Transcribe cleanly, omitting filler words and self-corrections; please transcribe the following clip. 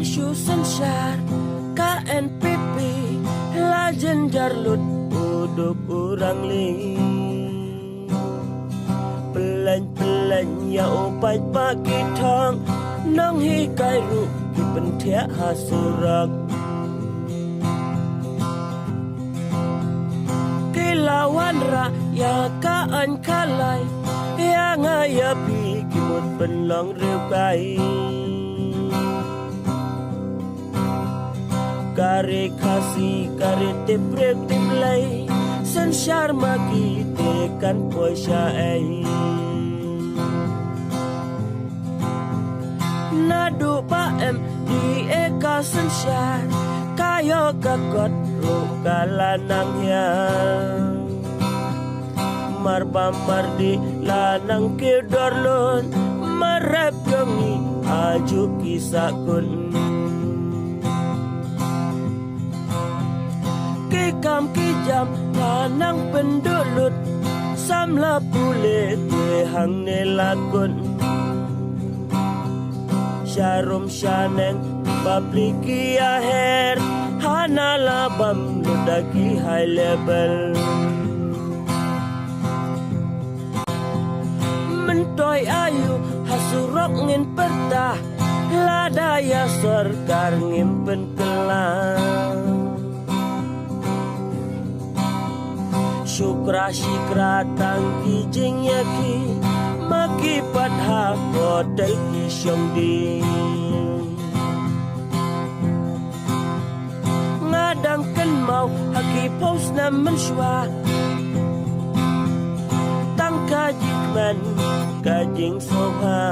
isu sensar KNPP lajen jarlut uduk orang ling pelan-pelan ya opai pagi thang nang hi kai ru ki penthia hasurak lawan ra ya kaan kalai ya ngaya pi kimut penlong riu kai kare khasi kare tiprep tiplai sanshar magi tekan poisha ai nadu pa em di eka sanshar kayo kakot ro kalanang ya marpamar di lanang kedorlon marap jongi aju kisakun kekam kijam lanang pendulut samla pule tehang nelakun syarum syaneng papliki aher hanala bam ludaki high level mentoy ayu hasurok ngin pertah ladaya sarkar ngimpen kelang syukra syikra tangki jing yaki maki padha kodai kisyong di ngadang kan mau haki pos na mensyua tang kajikman kajing soha